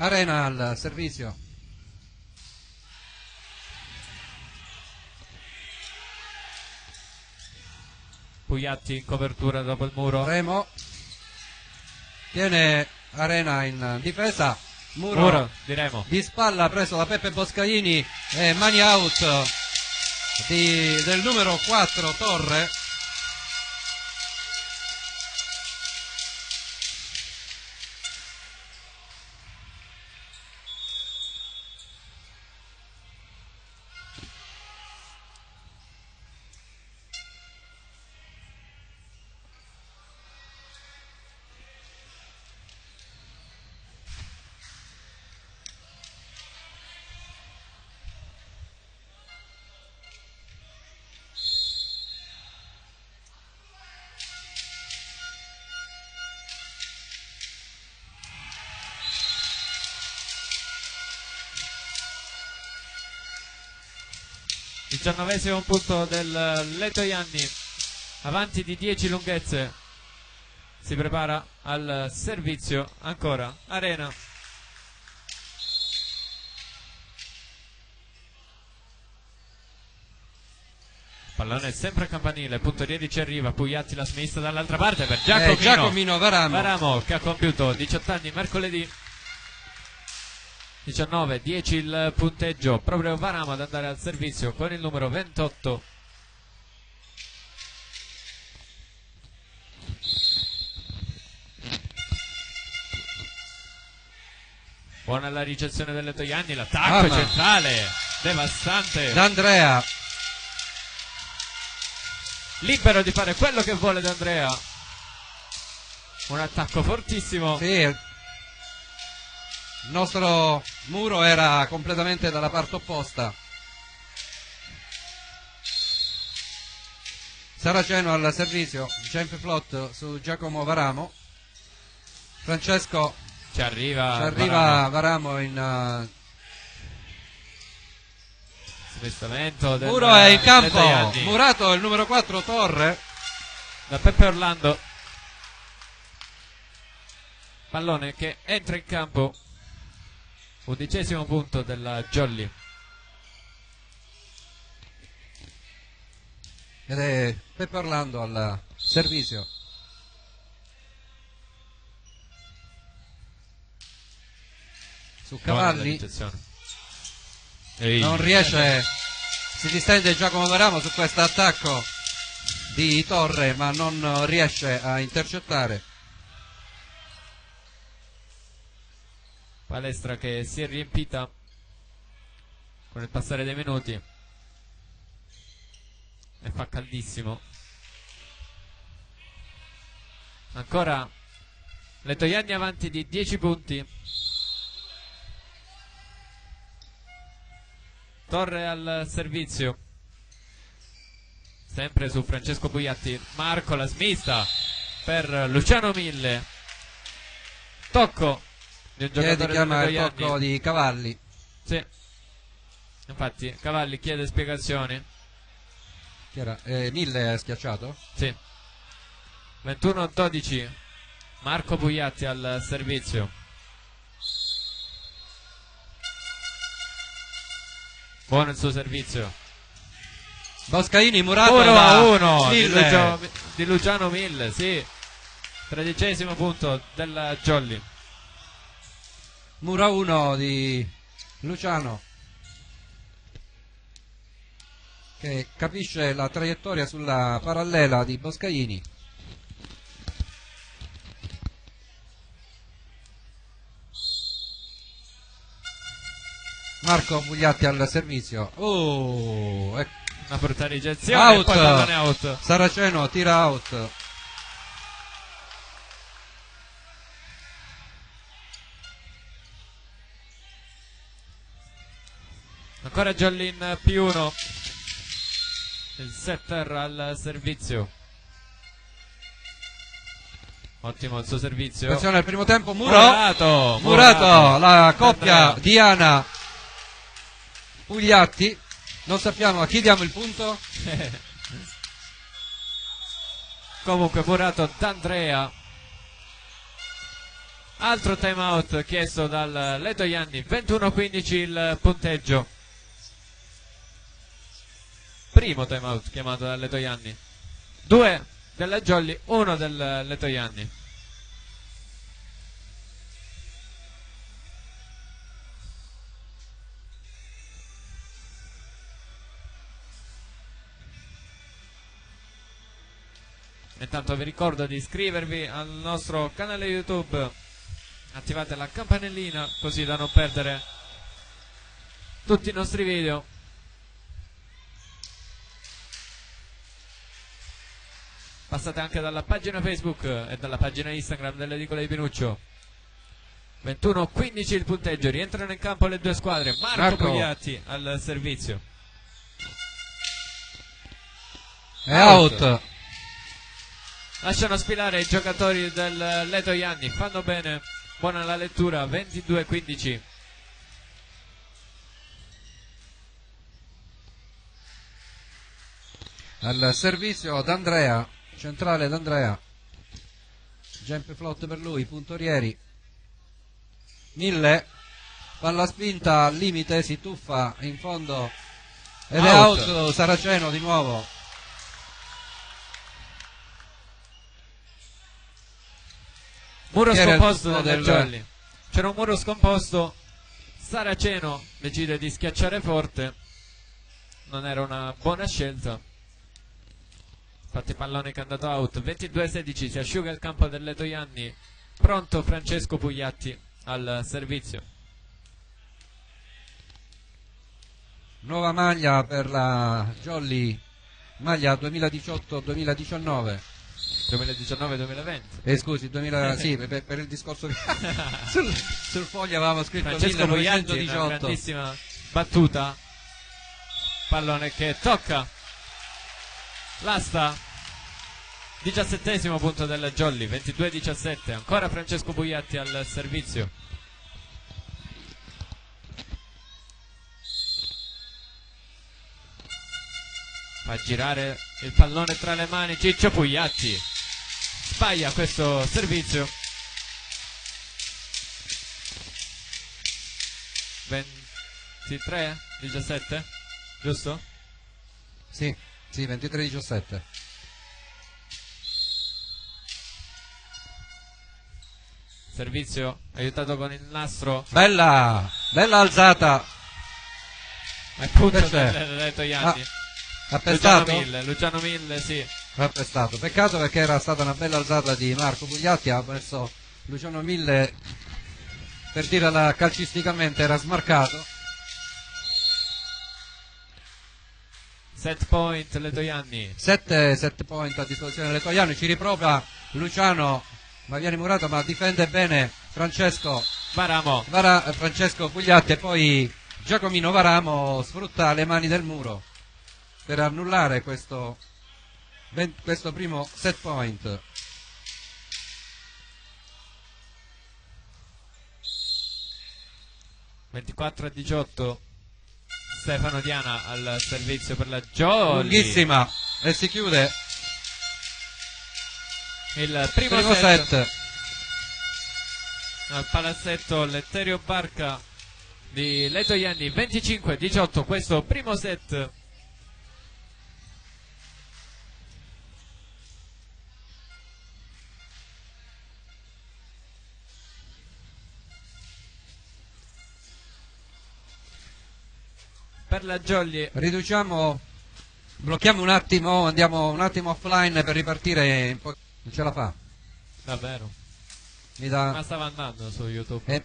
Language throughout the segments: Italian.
Arena al servizio. Pugliatti in copertura dopo il muro. Remo tiene Arena in difesa. Muro di Remo. Di spalla preso da Peppe Boscaini e mani out del numero 4 Torre. Diciannovesimo punto del Letojanni, avanti di 10 lunghezze, si prepara al servizio, ancora Arena. Pallone sempre a campanile, puntorieri ci arriva, Pugliatti la sinistra dall'altra parte per Giacomino Varamo che ha compiuto 18 anni mercoledì. 19-10 il punteggio, proprio Varamo ad andare al servizio con il numero 28. Buona la ricezione delle Toianni, l'attacco centrale, devastante. D'Andrea. Libero di fare quello che vuole D'Andrea. Un attacco fortissimo. Sì. Il nostro muro era completamente dalla parte opposta. Saraceno al servizio, jump flot su Giacomo Varamo. Francesco ci arriva Varamo in smistamento del muro è in campo, murato il numero 4 Torre da Peppe Orlando. Pallone che entra in campo. 11° punto della Jolly. Ed è Peppe Orlando al servizio. Su Cavalli non riesce, si distende Giacomo Varamo su questo attacco di Torre, ma non riesce a intercettare. Palestra che si è riempita con il passare dei minuti e fa caldissimo. Ancora Letojanni avanti di 10 punti. Torre al servizio, sempre su Francesco Pugliatti. Marco la smista per Luciano Mille. Tocco di un giocatore chiama il tocco di Cavalli. Sì, infatti Cavalli chiede spiegazioni. Chi era? Mille è schiacciato? Sì. 21-12 Marco Pugliatti al servizio. Buono il suo servizio. Boscaini murato 1-1 di Luciano Mille, sì. 13° punto della Jolly. Mura 1 di Luciano, che capisce la traiettoria sulla parallela di Boscaini. Marco Pugliatti al servizio. Una brutta ricezione. Out. E poi pallone out. Saraceno tira out. Ancora Jollin P1, il setter al servizio. Ottimo il suo servizio. Attenzione al primo tempo. Murato, la coppia Diana Pugliatti. Non sappiamo a chi diamo il punto. Comunque Murato D'Andrea Altro time out chiesto dal Letojanni, 21-15 il punteggio. Primo time out chiamato dal Letojanni. 2 della Jolly, 1 del Letojanni. Intanto vi ricordo di iscrivervi al nostro canale YouTube, attivate la campanellina così da non perdere tutti i nostri video. Passate anche dalla pagina Facebook e dalla pagina Instagram dell'Edicola di Pinuccio. 21-15 il punteggio, rientrano in campo le due squadre. Marco Pugliatti al servizio. È out. Lasciano sfilare i giocatori del Letojanni, fanno bene, buona la lettura, 22-15. Al servizio d'Andrea, centrale d'Andrea, jump float per lui, puntorieri, 1000, palla spinta al limite, si tuffa in fondo ed è out Saraceno di nuovo. Muro scomposto del Jolly. C'era un muro scomposto, Saraceno decide di schiacciare forte, non era una buona scelta. Infatti pallone che è andato out. 22-16, si asciuga il campo del Letojanni. Pronto Francesco Pugliatti al servizio. Nuova maglia per la Jolly, maglia 2018-2019. 2019-2020. Scusi, sì, per il discorso che sul foglio avevamo scritto Francesco Pugliatti, 1918. una grandissima battuta. Pallone che tocca l'asta. 17° punto della Jolly, 22-17. Ancora Francesco Pugliatti al servizio. Fa girare il pallone tra le mani Ciccio Pugliatti. Sbaglia questo servizio. 23-17, giusto? Sì, 23-17. Servizio aiutato con il nastro. Bella alzata. Al punto Invece- del Letojanni. Ha pestato? Luciano Mille, sì. Ha pestato. Peccato perché era stata una bella alzata di Marco Pugliatti, ha messo Luciano Mille, per dirla calcisticamente, era smarcato. Set point Letojanni. 7 point a disposizione del Letojanni, ci riprova Luciano, ma viene murato, ma difende bene Francesco Pugliatti, e poi Giacomino Varamo sfrutta le mani del muro per annullare questo primo set point. (24-18). Stefano Diana al servizio per la Jolly. Lunghissima, e si chiude Il primo set al palazzetto Letterio Barca di Letojanni. 25-18 questo primo set. Per la Jolly blocchiamo un attimo, andiamo un attimo offline per ripartire non ce la fa. davvero, Mi dà... ma stava andando su YouTube.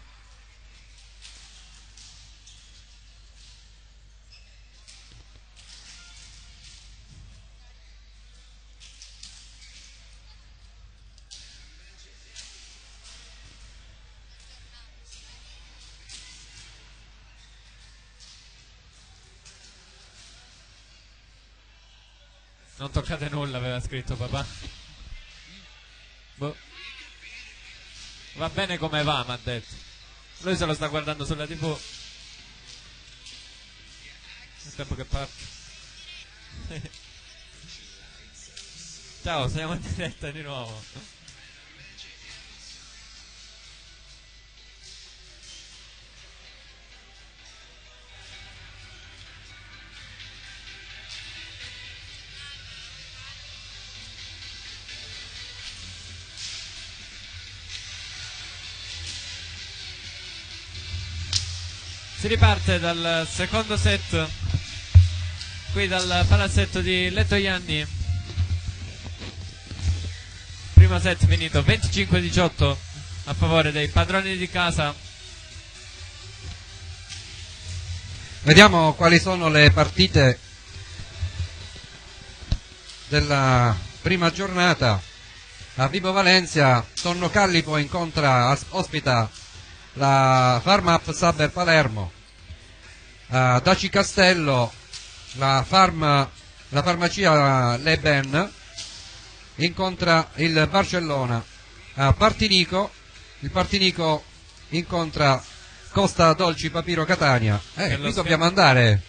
Non toccate nulla, aveva scritto papà. Boh. Va bene come va, mi ha detto. Lui se lo sta guardando sulla TV. Nel tempo che parte. Ciao, siamo in diretta di nuovo. Si riparte dal secondo set qui dal palazzetto di Lettoianni. Primo set finito 25-18 a favore dei padroni di casa. Vediamo quali sono le partite della prima giornata. A Vibo Valencia Tonno Callipo ospita la Farmap Saber Palermo. A Daci Castello la farmacia Leben incontra il Barcellona. A Partinico il Partinico incontra Costa Dolci Papiro Catania. Qui dobbiamo andare,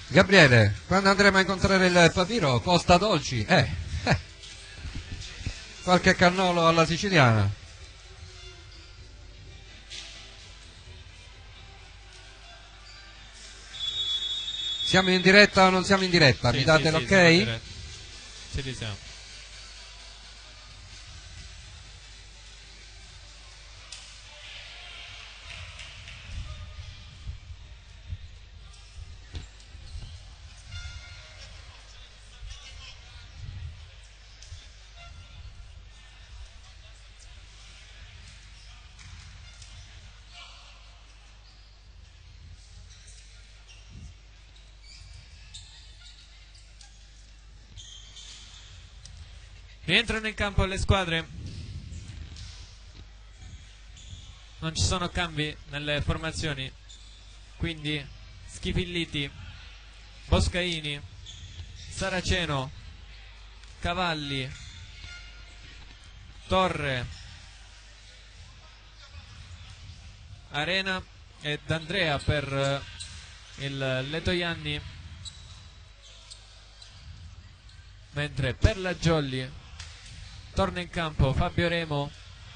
Gabriele, quando andremo a incontrare il Papiro Costa Dolci, qualche cannolo alla siciliana. Siamo in diretta o non siamo in diretta? Sì, Mi date sì, l'ok? Ci risiamo. Rientrano in campo le squadre. Non ci sono cambi nelle formazioni, quindi Schifilliti, Boscaini, Saraceno, Cavalli, Torre, Arena ed Andrea per il Lettoianni, mentre per la Jolly torna in campo Fabio Remo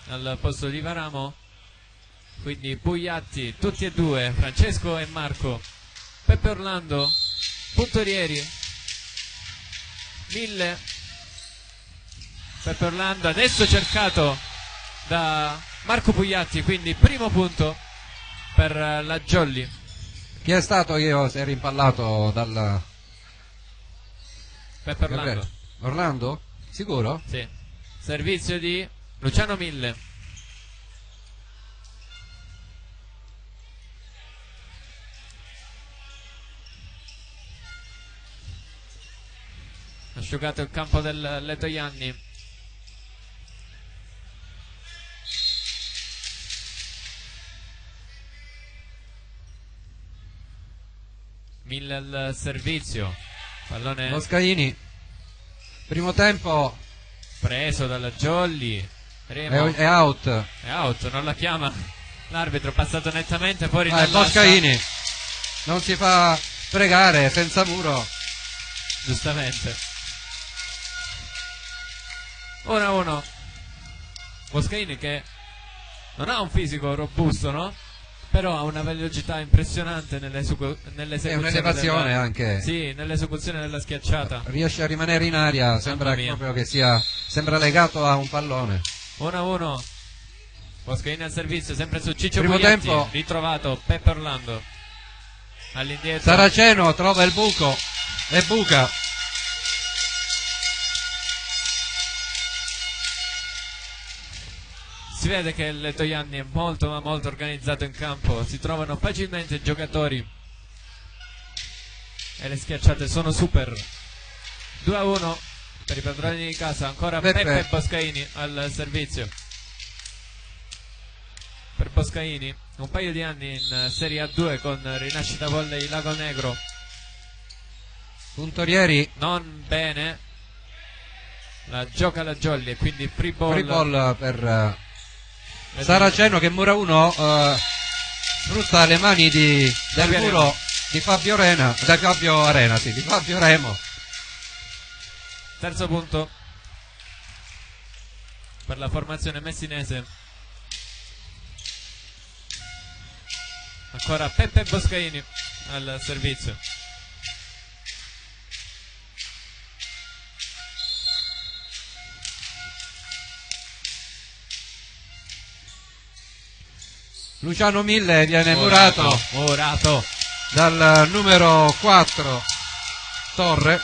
al posto di Varamo, quindi Pugliatti, tutti e due, Francesco e Marco, Peppe Orlando, puntorieri, 1000, Peppe Orlando adesso cercato da Marco Pugliatti, quindi primo punto per la Jolly. Chi è stato? Io si è rimpallato dal Peppe Orlando. Orlando? Sicuro? Sì. Servizio di Luciano Mille. Asciugato il campo del Lettoianni. Mille al servizio. Pallone Boscaini. Primo tempo preso dalla Jolly. Remo è out. È out, non la chiama l'arbitro, passato nettamente fuori dall'asta. Boscaini non si fa pregare, senza muro. Giustamente. 1-1. Boscaini che non ha un fisico robusto, no? Però ha una velocità impressionante nell'esecuzione. È un'elevazione anche. Sì, nell'esecuzione della schiacciata. Riesce a rimanere in aria, sembra proprio che sembra legato a un pallone. 1-1. Boscaini al servizio, sempre su Ciccio Primo Pugliatti. tempo. Ritrovato Peppe Orlando. All'indietro. Saraceno trova il buco e buca. Si vede che il Lettoianni è molto ma molto organizzato in campo, si trovano facilmente i giocatori e le schiacciate sono super. 2-1 per i padroni di casa, ancora Peppe Boscaini al servizio. Per Boscaini, un paio di anni in Serie A2 con Rinascita Volley Lago Negro. Puntorieri Non bene, la gioca la Jolly e quindi free ball per Saraceno, che mura uno, sfrutta le mani del muro di Fabio Arena, di Fabio Remo. Terzo punto per la formazione messinese. Ancora Peppe Boscaini al servizio. Luciano Mille viene murato dal numero 4 Torre.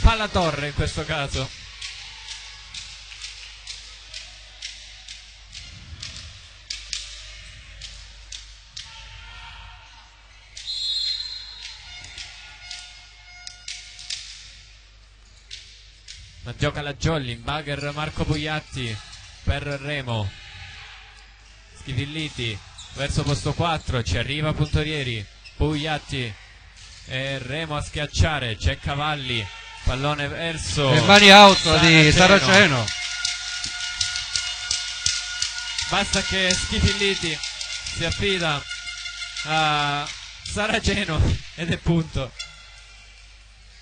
Palla Torre in questo caso. La gioca la Jolly, in bagger Marco Pugliatti per Remo. Schifilliti verso posto 4, ci arriva Puntorieri, Pugliatti e Remo a schiacciare, c'è Cavalli, pallone verso e mani out di Saraceno. Basta che Schifilliti si affida a Saraceno ed è punto.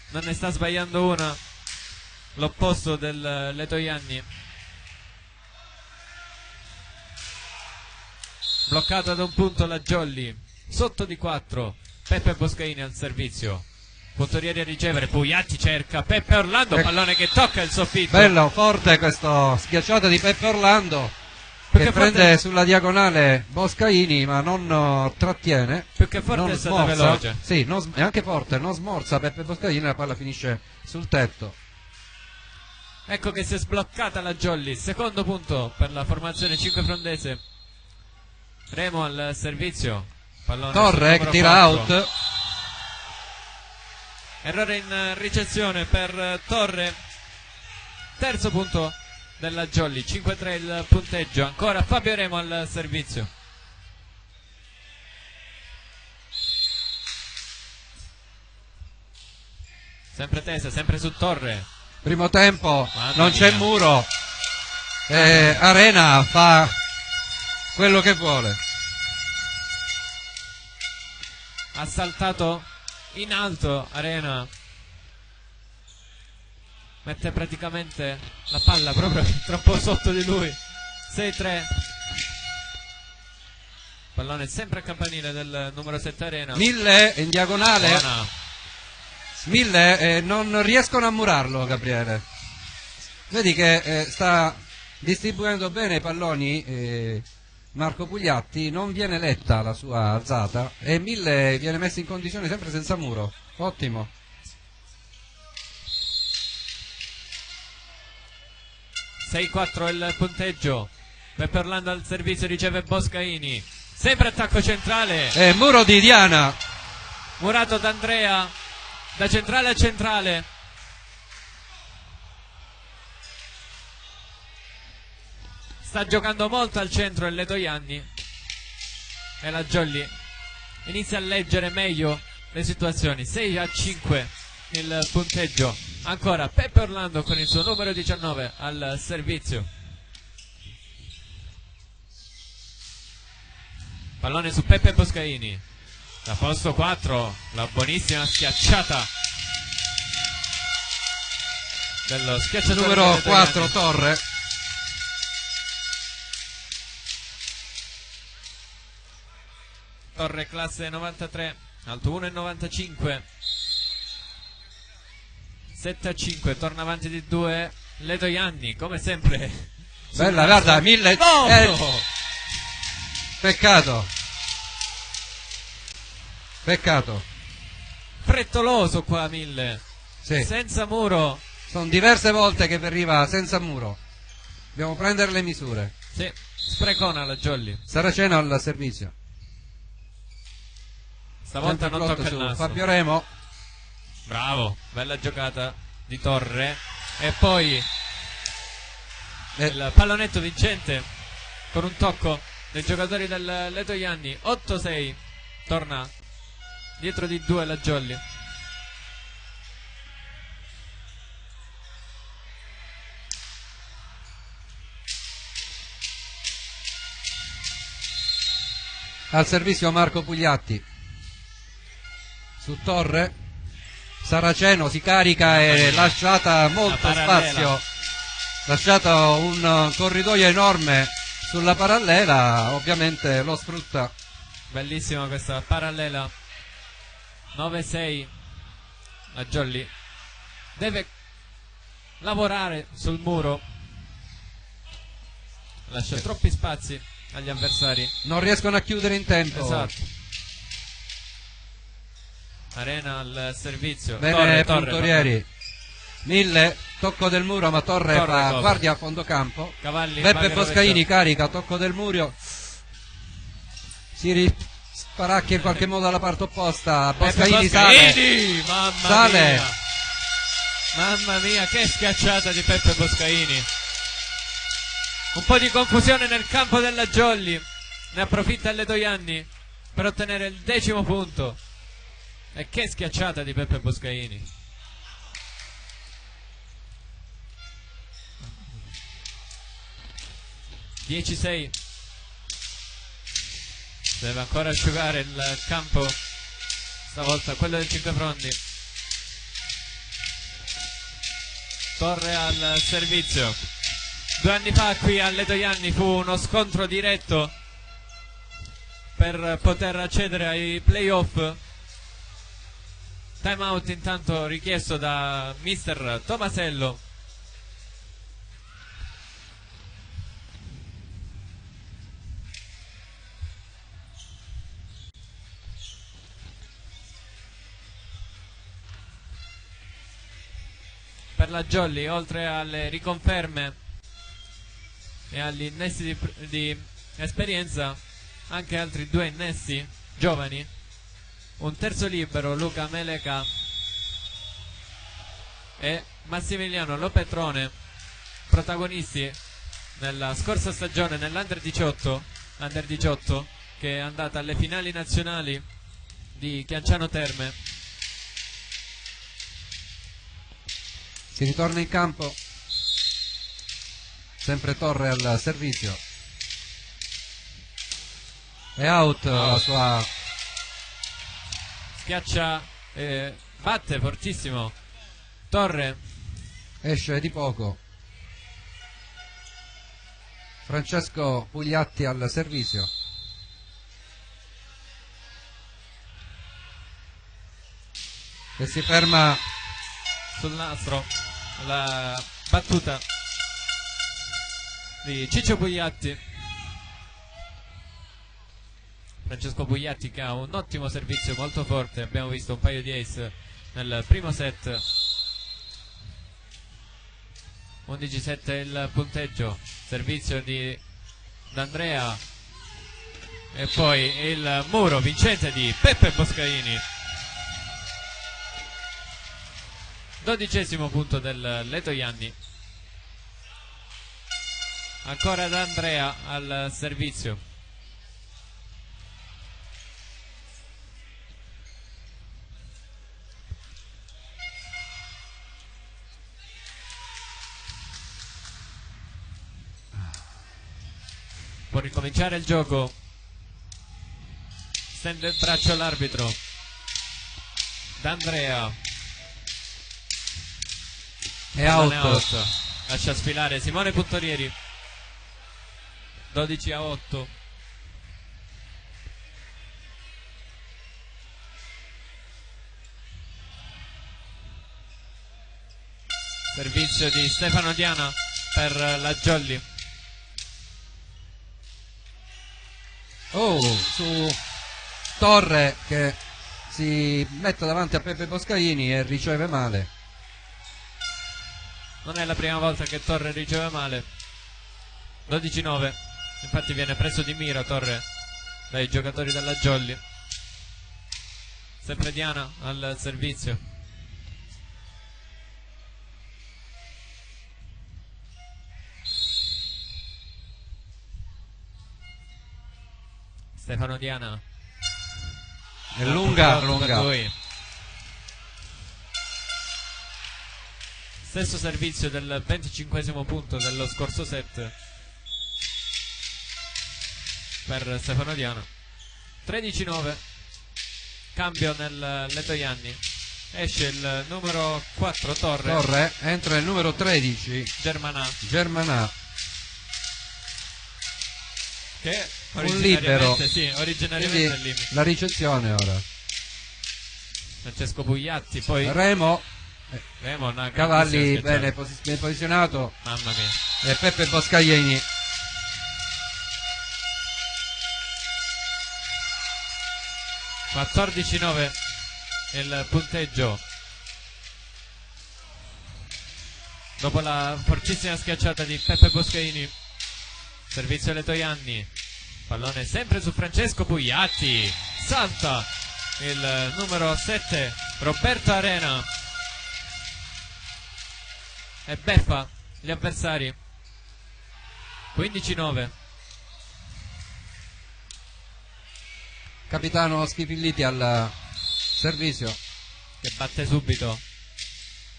Non ne sta sbagliando una, l'opposto del Letojanni. Bloccata da un punto la Jolly, sotto di 4, Peppe Boscaini al servizio, Puntorieri a ricevere, Pugliatti cerca Peppe Orlando, pallone che tocca il soffitto. Bello, forte questo schiacciata di Peppe Orlando, che prende sulla diagonale Boscaini ma non trattiene. Più che forte è stata veloce. Sì, è anche forte, non smorza Peppe Boscaini, la palla finisce sul tetto. Ecco che si è sbloccata la Jolly, secondo punto per la formazione 5 frondese. Remo al servizio, pallone Torre che tira 4. Out. Errore in ricezione per Torre, terzo punto della Jolly, 5-3 il punteggio. Ancora Fabio Remo al servizio. Sempre tesa, sempre su Torre. Primo tempo, non c'è muro, Arena fa quello che vuole. Ha saltato in alto Arena, mette praticamente la palla proprio troppo sotto di lui. 6-3, pallone sempre a campanile del numero 7 Arena. Mille in diagonale. Mille non riescono a murarlo, Gabriele. Vedi che sta distribuendo bene i palloni Marco Pugliatti, non viene letta la sua alzata e Mille viene messo in condizione sempre senza muro. Ottimo. (6-4) il punteggio. Peppe Orlando al servizio, riceve Boscaini, sempre attacco centrale, muro di Diana, murato da Andrea, da centrale a centrale. Sta giocando molto al centro il Letojanni e la Jolly inizia a leggere meglio le situazioni. 6-5 il punteggio. Ancora Peppe Orlando con il suo numero 19 al servizio. Pallone su Peppe Boscaini, da posto 4, la buonissima schiacciata dello schiacciatore numero 4 Torre. Torre classe 93, alto 1,95. 7-5, torna avanti di 2 Letojanni, come sempre. Bella, guarda, Mille. Peccato. Frettoloso qua Mille. Sì. Senza muro. Sono diverse volte che arriva senza muro. Dobbiamo prendere le misure. Sì, sprecona la Jolly. Saraceno al servizio. Stavolta non tocca il naso. Fabio Remo. Bravo, bella giocata di Torre. E poi il pallonetto vincente con un tocco dei giocatori del Letojanni. 8-6, torna dietro di 2 la Jolly. Al servizio Marco Pugliatti su Torre. Saraceno si carica e lasciata molto spazio, lasciato un corridoio enorme sulla parallela, ovviamente lo sfrutta. Bellissima questa parallela. 9-6, la Jolly deve lavorare sul muro, lascia troppi spazi agli avversari. Non riescono a chiudere in tempo. Esatto. Arena al servizio. Bene, puntorieri. 1000, tocco del muro, ma Torre fa cover. guardia a fondo campo. Cavalli, Beppe Boscaini carica, tocco del muro. Si sparacchia in qualche modo alla parte opposta. Boscaini sale. Mamma mia. Mamma mia, che schiacciata di Peppe Boscaini. Un po' di confusione nel campo della Jolly. Ne approfitta il Letojanni per ottenere il 10° punto. E che schiacciata di Peppe Boscaini. (10-6). Deve ancora asciugare il campo, stavolta quello del Cinquefrondi. Torre al servizio. 2 anni fa qui a Letojanni fu uno scontro diretto per poter accedere ai playoff. Time out intanto richiesto da mister Tomasello. Per la Jolly, oltre alle riconferme e agli innessi di esperienza, anche altri 2 innessi giovani, un terzo libero, Luca Meleca, e Massimiliano Lopetrone, protagonisti nella scorsa stagione nell'Under 18, che è andata alle finali nazionali di Chianciano Terme. Si ritorna in campo, sempre Torre al servizio, è out la sua, schiaccia, batte fortissimo Torre, esce di poco. Francesco Pugliatti al servizio. E si ferma sul nastro la battuta di Ciccio Pugliatti. Francesco Pugliatti che ha un ottimo servizio, molto forte. Abbiamo visto un paio di ace nel primo set. 11-7 il punteggio. Servizio di D'Andrea e poi il muro vincente di Peppe Boscaini. 12° punto del Letojanni. Ancora D'Andrea al servizio. Può ricominciare il gioco. Stende il braccio all'arbitro. D'Andrea è out. Lascia sfilare Simone Puntorieri. 12-8. Servizio di Stefano Diana per la Jolly. Su Torre che si mette davanti a Peppe Boscaini e riceve male. Non è la prima volta che Torre riceve male. 12-9. Infatti viene preso di mira Torre dai giocatori della Jolly. Sempre Diana al servizio. Stefano Diana. È lunga. Stesso servizio del 25° punto dello scorso set per Stefano Diana. 13-9. Cambio nel Letojanni. Esce il numero 4 Torre. Entra il numero 13 Germanà. Che un libero. Sì, originariamente quindi la ricezione ora. Francesco Pugliatti, poi Remo, Cavalli ben posizionato. Mamma mia. E Peppe Boscaini. 14-9 il punteggio dopo la fortissima schiacciata di Peppe Boscaini. Servizio alle Toianni, pallone sempre su Francesco Pugliatti, salta il numero 7 Roberto Arena e beffa gli avversari. 15-9. Capitano Schifilliti al servizio, che batte subito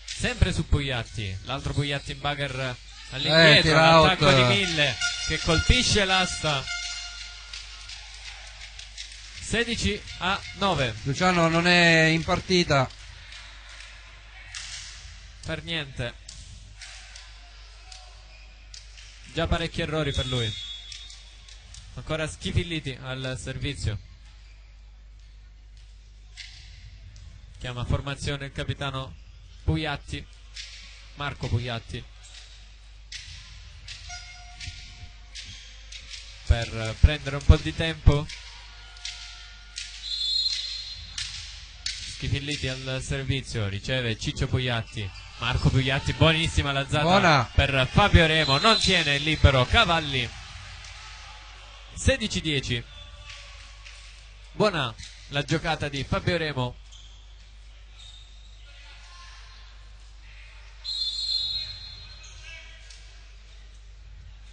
sempre su Pugliatti, l'altro Pugliatti in bugger all'indietro, l'attacco di Mille che colpisce l'asta. 16-9. Luciano non è in partita per niente, già parecchi errori per lui. Ancora Schifilliti al servizio, chiama formazione il capitano Pugliatti, Marco Pugliatti, per prendere un po' di tempo. Schifilliti al servizio, riceve Ciccio Pugliatti, Marco Pugliatti, buonissima l'alzata. Buona per Fabio Remo, non tiene il libero Cavalli. 16-10. Buona la giocata di Fabio Remo.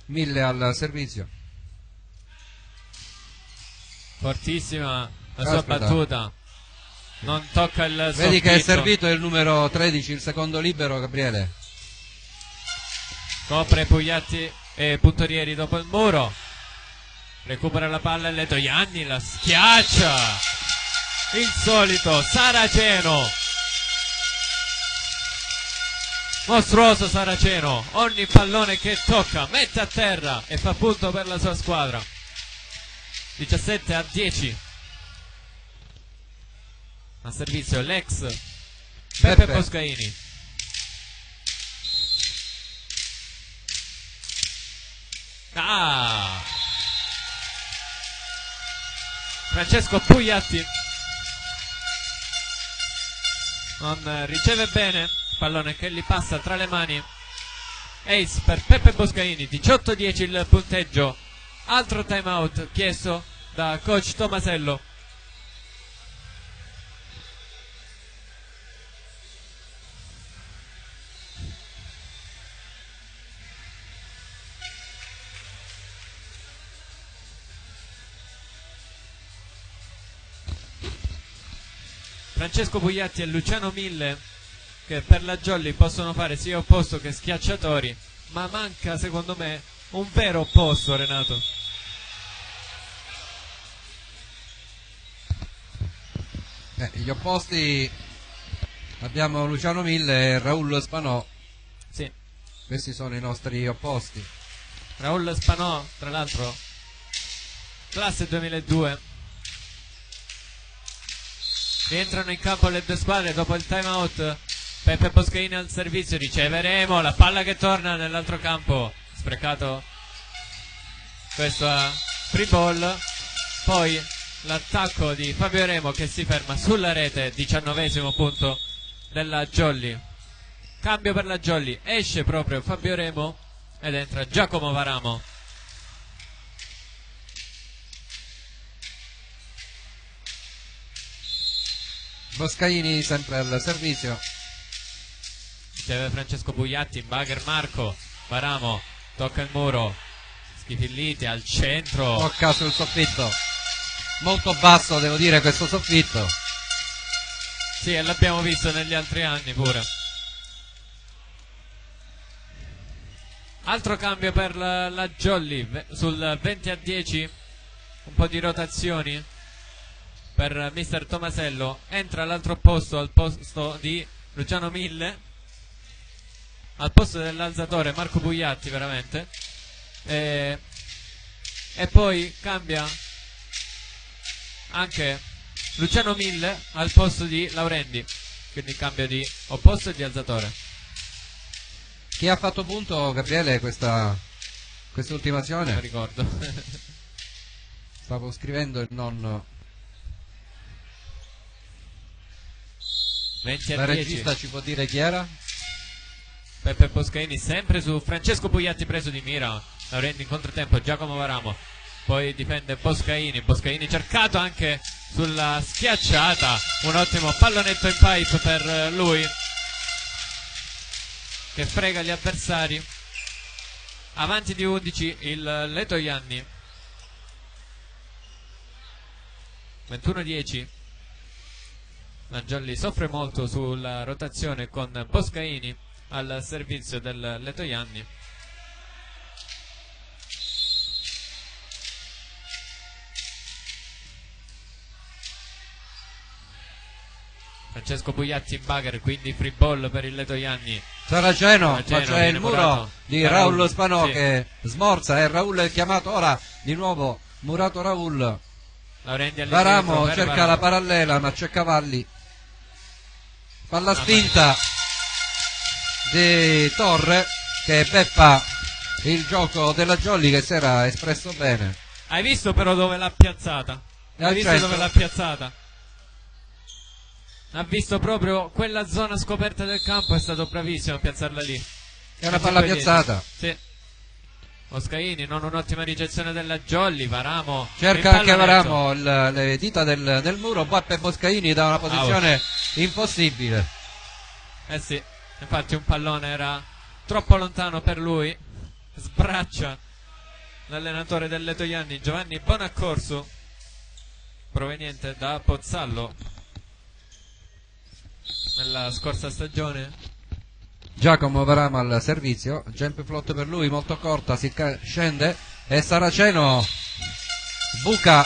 Mille al servizio, fortissima la sua battuta, non tocca il soffitto. Vedi che è servito il numero 13, il secondo libero, Gabriele. Copre Pugliatti e Puntorieri dopo il muro, recupera la palla e Letoianni la schiaccia, il solito Saraceno, mostruoso Saraceno, ogni pallone che tocca mette a terra e fa punto per la sua squadra. 17-10. A servizio l'ex Peppe Boscaini. Francesco Pugliatti non riceve bene, pallone che gli passa tra le mani. Ace per Peppe Boscaini. 18-10 il punteggio. Altro time out chiesto da coach Tomasello. Francesco Pugliatti e Luciano Mille, che per la Jolly possono fare sia opposto che schiacciatori, ma manca secondo me un vero opposto, Renato. Gli opposti abbiamo Luciano Mille e Raul Spanò. Sì, questi sono i nostri opposti. Raul Spanò, tra l'altro classe 2002. Rientrano in campo le due squadre dopo il time out. Peppe Boscaini al servizio, riceve Remo, la palla che torna nell'altro campo, sprecato questo free ball. Poi l'attacco di Fabio Remo che si ferma sulla rete. 19° punto della Jolly. Cambio per la Jolly, esce proprio Fabio Remo ed entra Giacomo Varamo. Boscaini sempre al servizio, riceve Francesco Pugliatti, in bugger Marco Varamo, tocca il muro, Schifilliti al centro, tocca sul soffitto, molto basso devo dire questo soffitto. Sì, e l'abbiamo visto negli altri anni pure. Altro cambio per la Jolly sul 20-10, un po' di rotazioni per mister Tomasello. Entra all'altro posto, al posto di Luciano Mille, al posto dell'alzatore Marco Pugliatti, veramente, e poi cambia anche Luciano Mille al posto di Laurendi, quindi cambio di opposto e di alzatore. Chi ha fatto punto, Gabriele, questa ultimazione? Non ricordo. Stavo scrivendo il non. 20 La a 10. regista ci può dire chi era? Peppe Boscaini sempre su Francesco Pugliatti, preso di mira. Laurenti in controtempo, Giacomo Varamo. Poi difende Boscaini. Boscaini cercato anche sulla schiacciata. Un ottimo pallonetto in pipe per lui, che frega gli avversari. Avanti di 11 il Letojanni. 21-10. Mangiolli soffre molto sulla rotazione con Boscaini al servizio del Letojanni. Francesco Pugliatti in bagger, quindi free ball per il Letojanni. Saraceno, ma c'è il muro murato di Raul Spanò, sì, che smorza, e Raul è chiamato ora di nuovo, murato Raul. Varamo cerca Varamo. la parallela, ma c'è Cavalli. Palla spinta di Torre, che beffa il gioco della Jolly, che si era espresso bene. Hai visto però dove l'ha piazzata? Hai visto centro. dove l'ha piazzata? Ha visto proprio quella zona scoperta del campo, è stato bravissimo a piazzarla lì. È una palla piazzata. Sì. Boscaini, non un'ottima ricezione della Jolly. Varamo cerca anche Varamo le dita del muro. Beppe Boscaini da una posizione impossibile. Eh sì, infatti un pallone era troppo lontano per lui. Sbraccia l'allenatore del Letojanni, Giovanni Bonaccorso, proveniente da Pozzallo nella scorsa stagione. Giacomo Varamo al servizio, jump float per lui, molto corta, scende e Saraceno buca.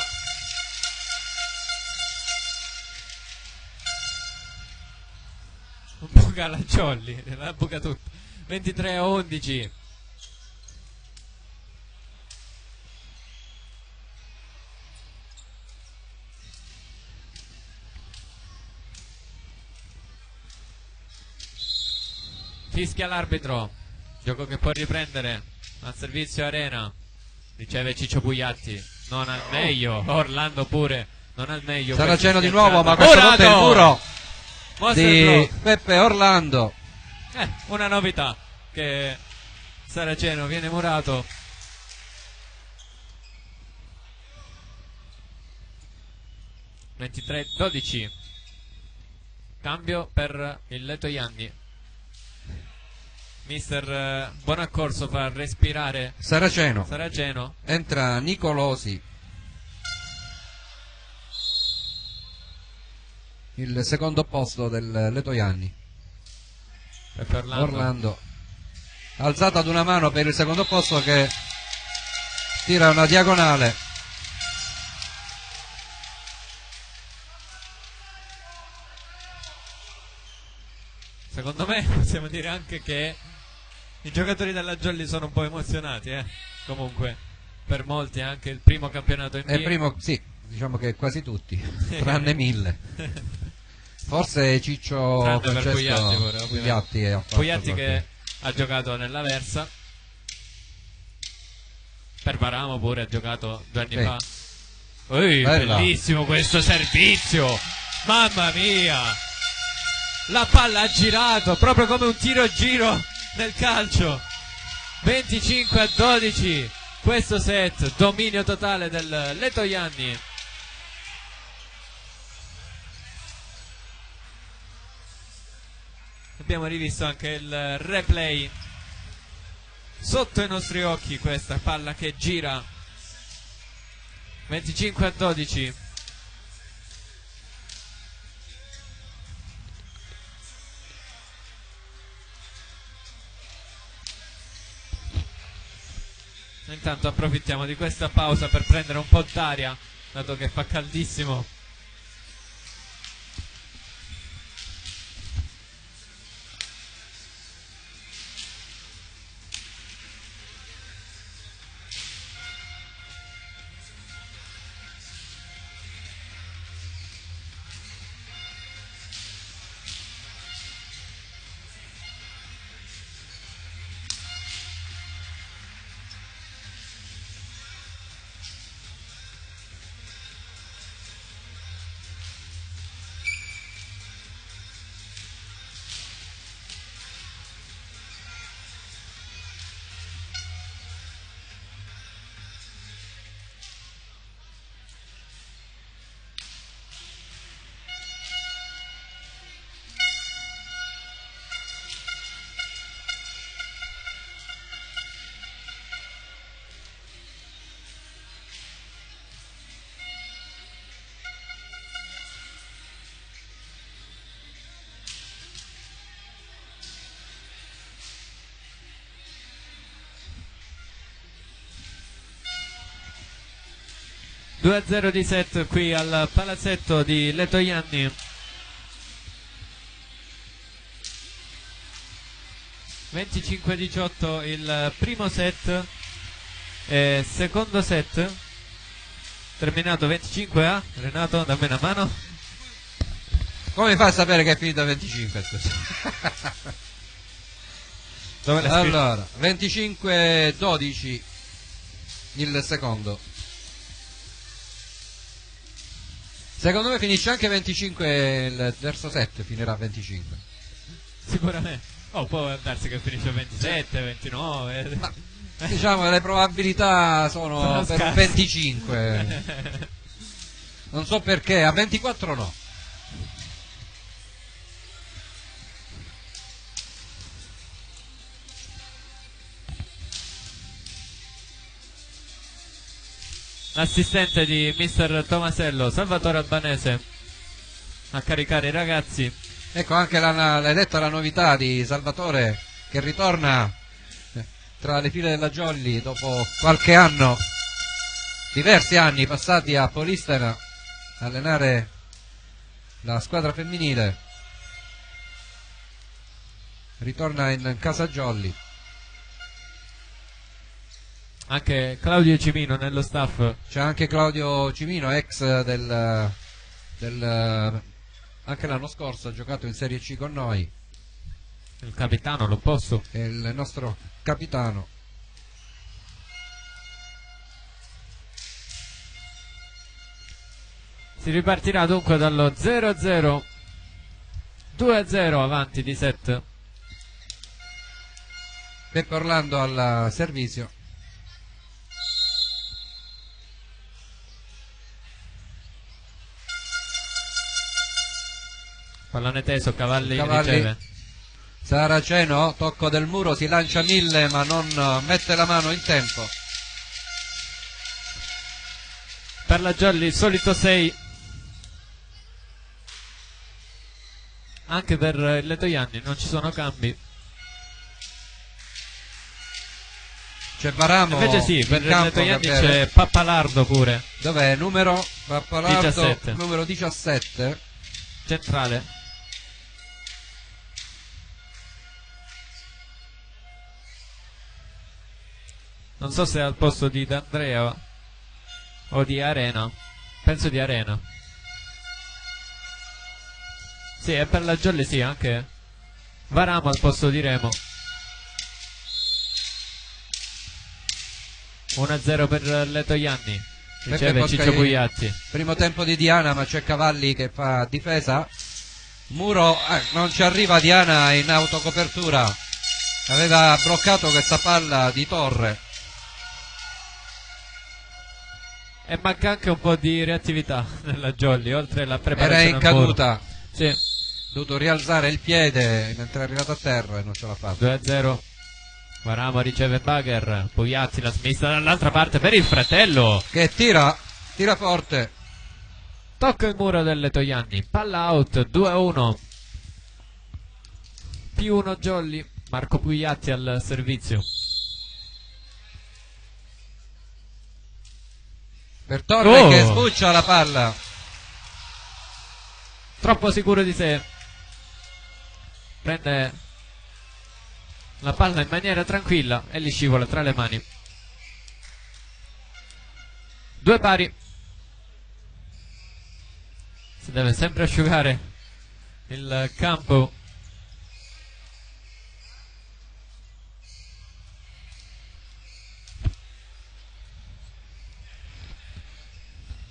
Buca la Jolly, la buca tutta. 23-11. Fischia l'arbitro, gioco che può riprendere al servizio Arena. Riceve Ciccio Pugliatti, non al meglio. Orlando pure, non al meglio. Saraceno di nuovo, ma questa volta è il muro di Peppe Orlando. Una novità, che Saraceno viene murato. (23-12). Cambio per il Letojanni. Mister Bonaccorso fa respirare Saraceno. Entra Nicolosi, il secondo posto del Letojanni. Orlando alzata ad una mano per il secondo posto, che tira una diagonale. Secondo me possiamo dire anche che i giocatori della Jolly sono un po' emozionati, comunque per molti è anche il primo campionato NBA. Sì, diciamo che quasi tutti, tranne 1000. Forse Ciccio Francesco Pugliatti che ha giocato nella Versa. Per Varamo pure ha giocato 2 anni fa. Bellissimo questo servizio, mamma mia, la palla ha girato proprio come un tiro giro nel calcio. 25-12 questo set, dominio totale del Letojanni. Abbiamo rivisto anche il replay sotto i nostri occhi, questa palla che gira. 25-12. Intanto approfittiamo di questa pausa per prendere un po' d'aria, dato che fa caldissimo. 2-0 di set qui al palazzetto di Letojanni. 25-18 il primo set, secondo set terminato 25-a. Renato, dammi una mano. Come fai a sapere che è finito 25? Allora, 25-12 il secondo. Secondo me finisce anche 25 il terzo set, finirà 25. Sicuramente. Oh, può darsi che finisce 27, 29. Ma, diciamo che le probabilità sono per un 25. Non so perché, a 24 no. L'assistente di mister Tomasello, Salvatore Albanese, a caricare i ragazzi. Ecco anche l'hai detta la novità di Salvatore, che ritorna tra le file della Jolly dopo qualche anno, diversi anni passati a Polistena a allenare la squadra femminile. Ritorna in casa Jolly. Anche Claudio Cimino nello staff. C'è anche Claudio Cimino, ex anche l'anno scorso ha giocato in Serie C con noi. Il capitano, l'opposto. È il nostro capitano. Si ripartirà dunque dallo 0-0, 2-0 avanti di set. Peppe Orlando al servizio. Pallone teso, Cavalli riceve. Saraceno, tocco del muro, si lancia 1000 ma non mette la mano in tempo. Per la Jolly solito 6. Anche per il Letojanni non ci sono cambi. C'è Varamo. Invece sì, per il Letojanni c'è Pappalardo pure. Dov'è? Numero Pappalardo 17. Numero 17. Centrale. Non so se è al posto di D'Andrea o di Arena. Penso di Arena. Sì, è per la Jolly, sì, anche Varamo al posto di Remo. 1-0 per Letojanni. Riceve Ciccio Pugliatti. Primo tempo di Diana, ma c'è Cavalli che fa difesa. Muro, non ci arriva Diana in autocopertura. Aveva bloccato questa palla di Torre. E manca anche un po' di reattività nella Jolly, oltre alla preparazione. Era in caduta. Sì. Dovuto rialzare il piede mentre è arrivato a terra e non ce l'ha fatta. 2-0. Varamo riceve Bagher. Pugliatti la smista dall'altra parte per il fratello, che tira forte. Tocca il muro del Letojanni. Palla out, 2-1. Più 1 Jolly. Marco Pugliatti al servizio. Per Torre che sbuccia la palla. Troppo sicuro di sé. Prende la palla in maniera tranquilla e gli scivola tra le mani. 2 pari. Si deve sempre asciugare il campo.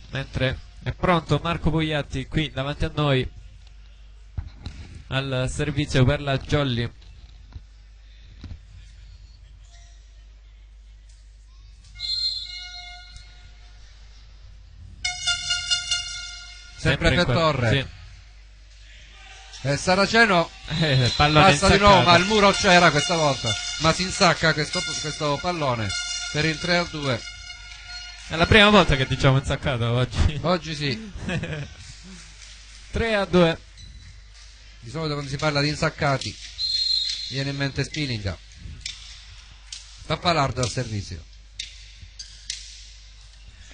Mentre è pronto Marco Pugliatti qui davanti a noi al servizio per la Jolly. Sempre per Torre. Sì. E Saraceno passa di nuovo, ma il muro c'era questa volta, ma si insacca questo pallone per il 3-2. È la prima volta che diciamo insaccato oggi. Oggi sì. 3-2. Di solito quando si parla di insaccati viene in mente Spilinga. Pappalardo al servizio.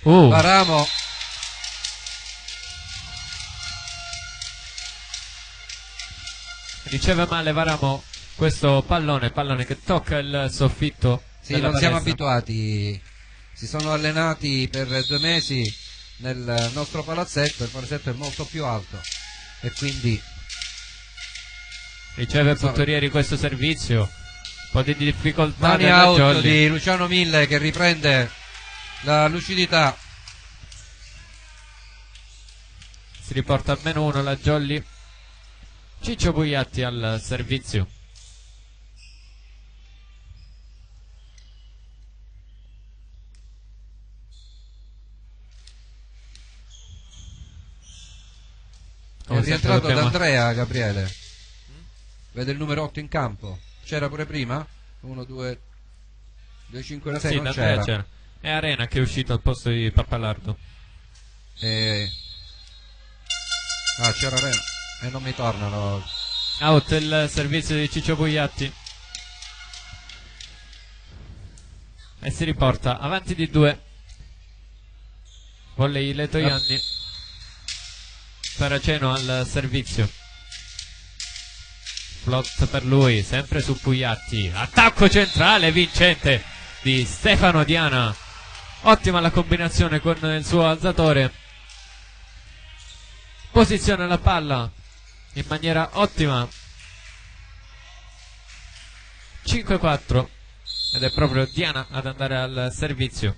Varamo riceve male Varamo questo pallone che tocca il soffitto. Sì, non siamo abituati, si sono allenati per 2 mesi nel nostro palazzetto, il palazzetto è molto più alto e quindi riceve Puntorieri questo servizio, un po' di difficoltà. Mani out di Luciano Mille che riprende la lucidità. Si riporta a -1 la Jolly. Ciccio Bugliatti al servizio. È rientrato D'Andrea, Gabriele. Vede il numero 8 in campo. C'era pure prima? 1, 2, 2, 5, 6, non c'era. È Arena che è uscito al posto di Pappalardo. C'era Arena. E non mi tornano. Out il servizio di Ciccio Bugliatti. E si riporta avanti di 2. Volley Letoianni. Saraceno al servizio. Flot per lui, sempre su Bugliatti. Attacco centrale vincente di Stefano Diana. Ottima la combinazione con il suo alzatore. Posiziona la palla in maniera ottima. 5-4 ed è proprio Diana ad andare al servizio.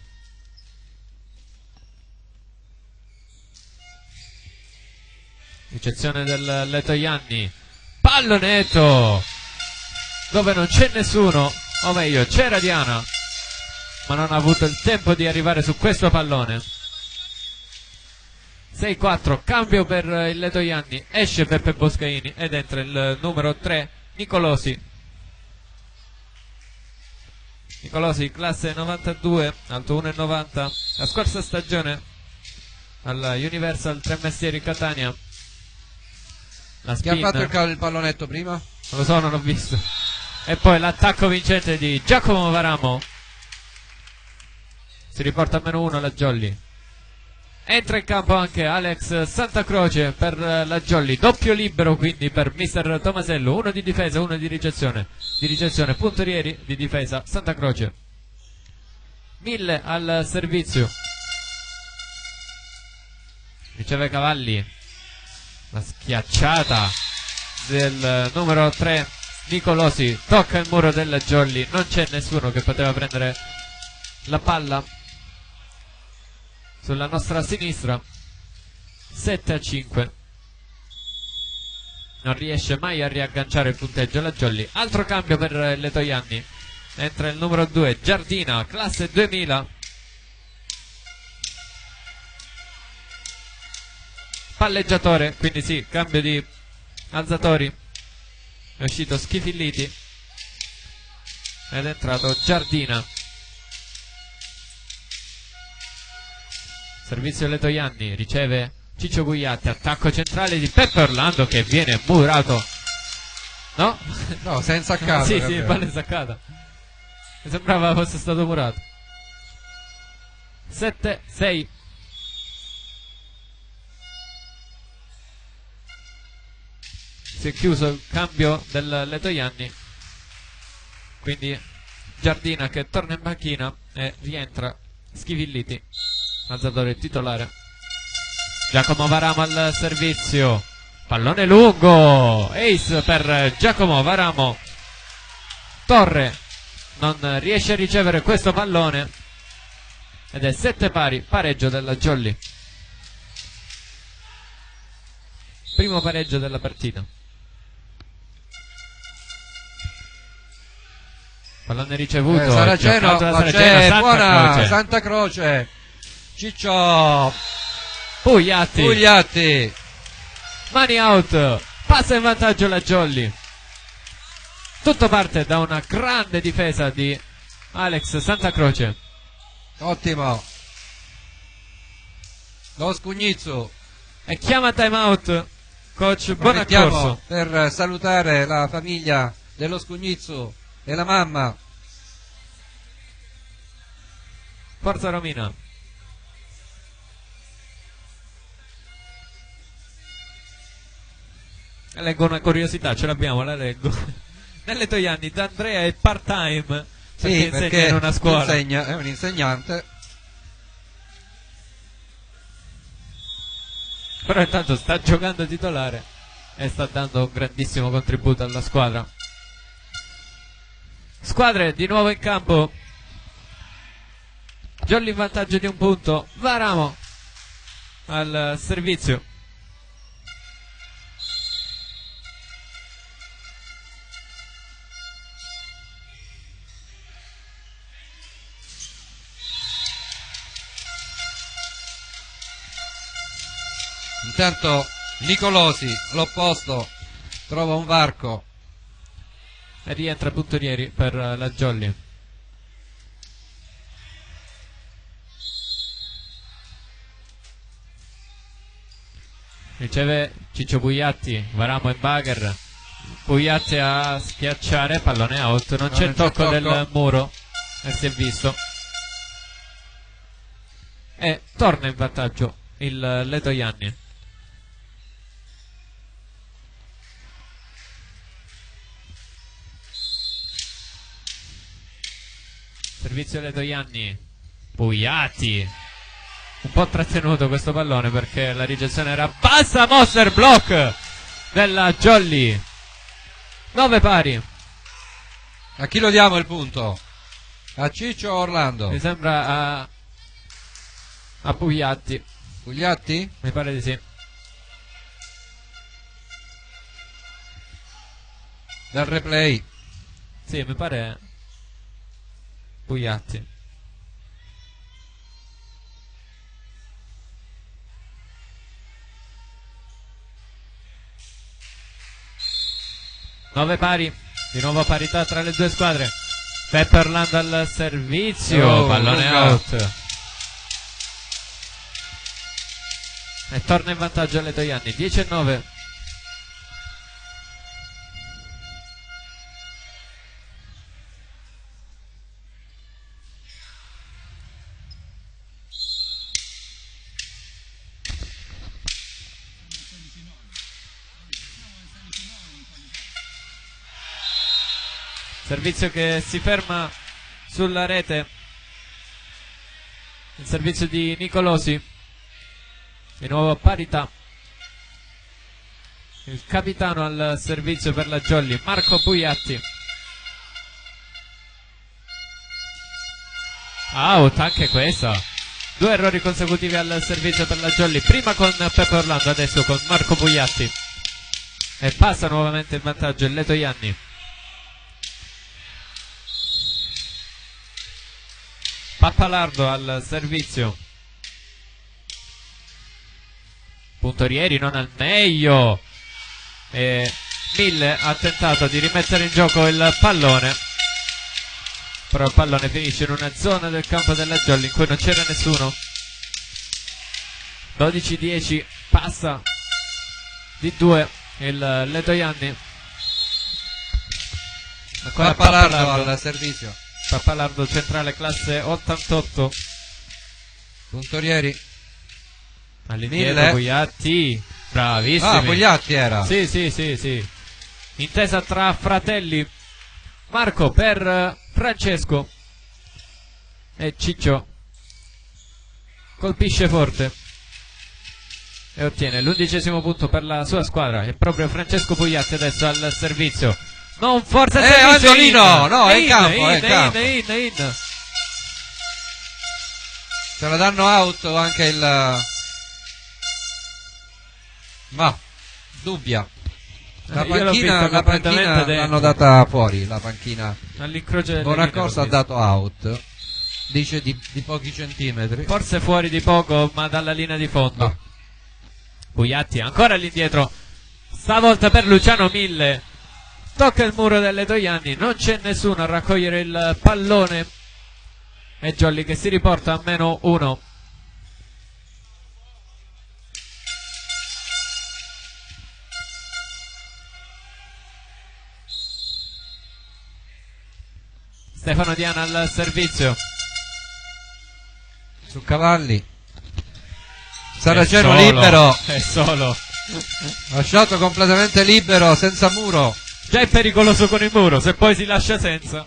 Ricezione del Letoianni. Pallonetto dove non c'è nessuno, o meglio c'era Diana ma non ha avuto il tempo di arrivare su questo pallone. 6-4, cambio per il Letoianni, esce Peppe Boscaini ed entra il numero 3 Nicolosi. Nicolosi classe 92, alto 1,90, la scorsa stagione alla Universal Tre Mestieri Catania. La spin. Chi ha fatto il pallonetto prima? Non lo so, non l'ho visto. E poi l'attacco vincente di Giacomo Varamo. Si riporta a -1 la Jolly. Entra in campo anche Alex Santa Croce per la Jolly. Doppio libero quindi per mister Tomasello. Uno di difesa, uno di ricezione. Di ricezione Puntorieri, di difesa Santa Croce. 1000 al servizio. Riceve Cavalli. La schiacciata del numero 3 Nicolosi. Tocca il muro della Jolly. Non c'è nessuno che poteva prendere la palla sulla nostra sinistra. 7-5. Non riesce mai a riagganciare il punteggio la Jolly. Altro cambio per il Letoianni. Entra il numero 2 Giardina, classe 2000. Palleggiatore, quindi sì, cambio di alzatori. È uscito Schifilliti ed è entrato Giardina. Servizio Letoianni, riceve Ciccio Bugliatti, attacco centrale di Peppe Orlando che viene murato. No? No, senza caso. Sì, sì, palla saccata. Mi sembrava fosse stato murato. 7-6. Si è chiuso il cambio del Letoianni. Quindi Giardina che torna in panchina e rientra Schifilliti, alzatore titolare. Giacomo Varamo al servizio. Pallone lungo. Ace per Giacomo Varamo. Torre non riesce a ricevere questo pallone. Ed è 7 pari. Pareggio della Jolly. Primo pareggio della partita. Pallone ricevuto. Saraceno, c'è buona Santa Croce. Ciccio Bugliatti. Mani out. Passa in vantaggio la Jolly. Tutto parte da una grande difesa di Alex Santa Croce. Ottimo. Lo Scugnizzo. E chiama time out coach Bonaccorso per salutare la famiglia dello Scugnizzo e la mamma. Forza Romina. Leggo una curiosità, ce l'abbiamo, la leggo. Nelle Toianni D'Andrea è part-time perché insegna in una scuola. È un insegnante. Però intanto sta giocando titolare e sta dando un grandissimo contributo alla squadra. Squadre di nuovo in campo. Jolly in vantaggio di 1 punto. Varamo al servizio. Intanto Nicolosi, all'opposto, trova un varco e rientra Puntorieri per la Jolly. Riceve Ciccio Pugliatti, Varamo e Bagher. Pugliatti a schiacciare, pallone out, non c'è tocco del muro e si è visto. E torna in vantaggio il Letojanni. Servizio Letojanni, Pugliatti, un po' trattenuto questo pallone perché la ricezione era bassa. Monster block della Jolly. 9 pari. A chi lo diamo il punto? A Ciccio o Orlando? Mi sembra a Pugliatti. Pugliatti? Mi pare di sì. Dal replay. Sì, mi pare Pugliatti. Nove pari, di nuovo parità tra le due squadre. Pepperland al servizio, pallone out. E torna in vantaggio alle Toianni, 10-9. Servizio che si ferma sulla rete. Il servizio di Nicolosi. Di nuovo parità. Il capitano al servizio per la Jolly, Marco Pugliatti. Out anche questa. 2 errori consecutivi al servizio per la Jolly. Prima con Peppe Orlando, adesso con Marco Pugliatti. E passa nuovamente in vantaggio il Letojanni. Pappalardo al servizio. Puntorieri non al meglio. E Mille ha tentato di rimettere in gioco il pallone. Però il pallone finisce in una zona del campo della Jolly in cui non c'era nessuno. 12-10. Passa di 2 il Letojanni. Ancora Pappalardo al servizio. Pappalardo centrale classe 88. Puntorieri all'indietro Pugliatti, bravissimo. Ah, Pugliatti era. Sì. Intesa tra fratelli. Marco per Francesco e Ciccio colpisce forte e ottiene l'11° punto per la sua squadra. È proprio Francesco Pugliatti adesso al servizio. Non forza il servizio. Andolino, no, è in campo, in. Se la danno out anche il... Ma, dubbia. La panchina l'hanno data fuori, la panchina. All'incrocio delle Bonaccorso ha dato out. Dice di pochi centimetri. Forse fuori di poco, ma dalla linea di fondo. No. Pugliatti ancora all'indietro. Stavolta per Luciano Mille. Tocca il muro delle Toianni, non c'è nessuno a raccogliere il pallone. E Jolly che si riporta a -1. Stefano Diana al servizio. Su Cavalli. Saraceno libero. È solo. lasciato completamente libero, senza muro. Già è pericoloso con il muro, se poi si lascia senza.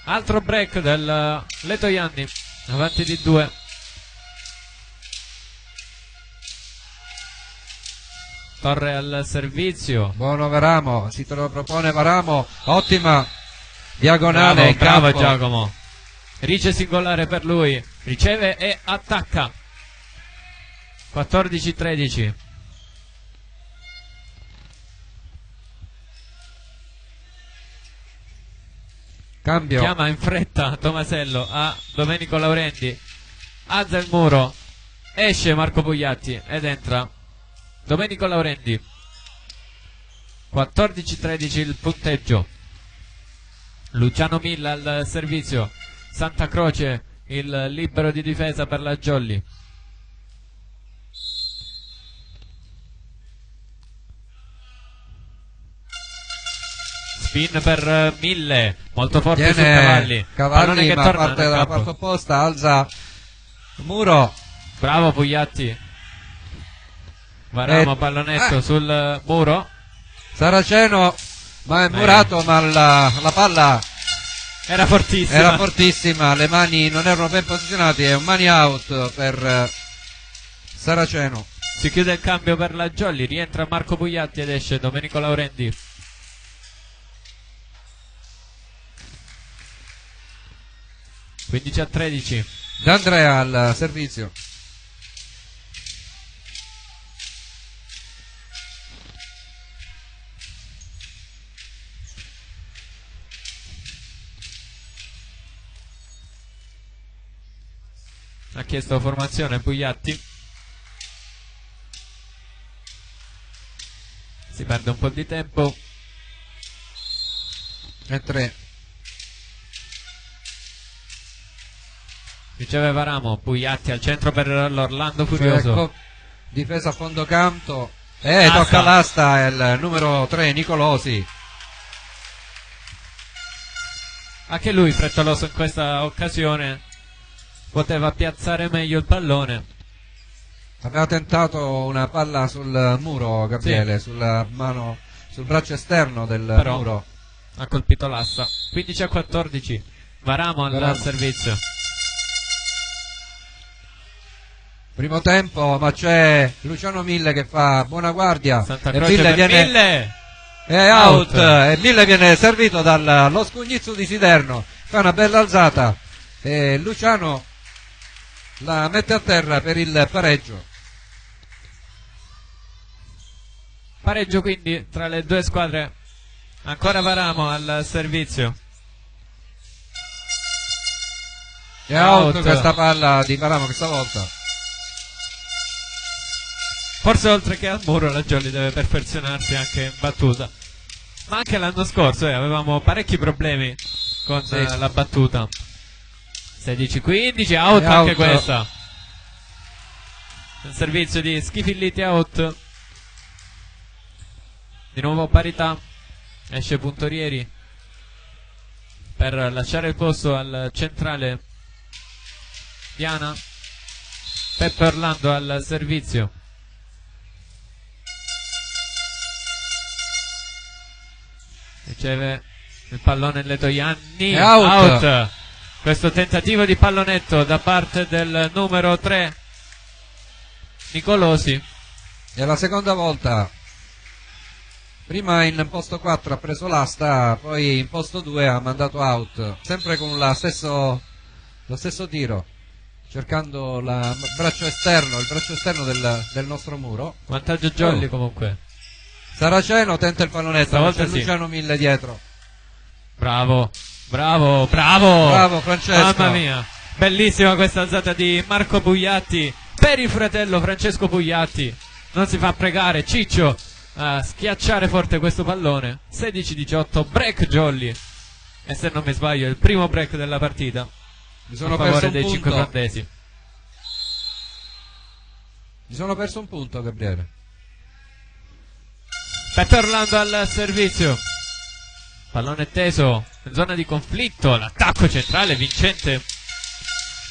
Altro break del Letojanni, avanti di 2. Torre al servizio. Buono Varamo, si propone Varamo, ottima diagonale. Bravo Giacomo. Rice singolare per lui, riceve e attacca. 14-13. Cambio. Chiama in fretta Tomasello a Domenico Laurenti, alza il muro, esce Marco Pugliatti ed entra Domenico Laurenti. 14-13 il punteggio. Luciano Milla al servizio, Santa Croce il libero di difesa per la Jolly. Spin per Mille, molto forte su Cavalli. Cavalli che ma parte dalla parte opposta, alza muro. Bravo Pugliatti. Varamo pallonetto sul muro. Saraceno, ma è murato, ma la palla era fortissima. Era fortissima, le mani non erano ben posizionate, è un mani out per Saraceno. Si chiude il cambio per la Jolly, rientra Marco Pugliatti ed esce Domenico Laurenti. (15 a 13). D'Andrea al servizio. Ha chiesto formazione Pugliatti. Si perde un po' di tempo. E 3. Riceve Varamo, Pugliatti al centro per l'Orlando Furioso. Ecco, difesa a fondo campo. Tocca l'asta il numero 3 Nicolosi. Anche lui frettoloso in questa occasione. Poteva piazzare meglio il pallone. Aveva tentato una palla sul muro, Gabriele, sì, sulla mano, sul braccio esterno del però muro. Ha colpito l'assa. 15 a 14. Varamo al servizio. Primo tempo, ma c'è Luciano Mille che fa buona guardia. Santa Croce per Mille. È out. E Mille viene servito dallo Scugnizzo di Siderno. Fa una bella alzata. E Luciano la mette a terra per il pareggio. Pareggio quindi tra le due squadre. Ancora Varamo al servizio. È out questa palla di Varamo questa volta. Forse oltre che al muro la Jolly deve perfezionarsi anche in battuta. Ma anche l'anno scorso avevamo parecchi problemi con la battuta. 16-15, out anche questa. Il servizio di Schifilliti, out. Di nuovo parità. Esce Puntorieri per lasciare il posto al centrale Piana. Peppe Orlando al servizio. Riceve il pallone Letojanni, out. Questo tentativo di pallonetto da parte del numero 3 Nicolosi. È la seconda volta. Prima in posto 4 ha preso l'asta, poi in posto 2 ha mandato out, sempre con lo stesso tiro, cercando il braccio esterno del nostro muro. Vantaggio Jolly comunque. Saraceno tenta il pallonetto, c'è sì. Luciano Mille dietro. Bravo Francesco. Mamma mia, bellissima questa alzata di Marco Pugliatti per il fratello Francesco Pugliatti. Non si fa pregare Ciccio a schiacciare forte questo pallone. 16-18, break Jolly. E se non mi sbaglio è il primo break della partita Mi sono a favore perso dei un 5 punto. frattesi. Mi sono perso un punto, Gabriele. Peppe Orlando al servizio. Pallone teso in zona di conflitto. L'attacco centrale vincente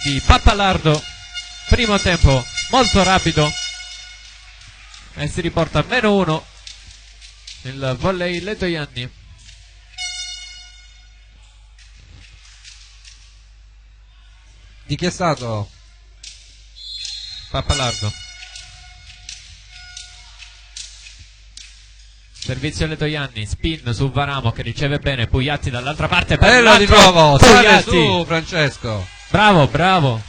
di Pappalardo. Primo tempo molto rapido e si riporta a -1 il volley Letojanni. Di chi è stato? Pappalardo. Servizio Letojanni, spin su Varamo che riceve bene, Pugliatti dall'altra parte, bello di nuovo, sale su Francesco. Bravo, bravo.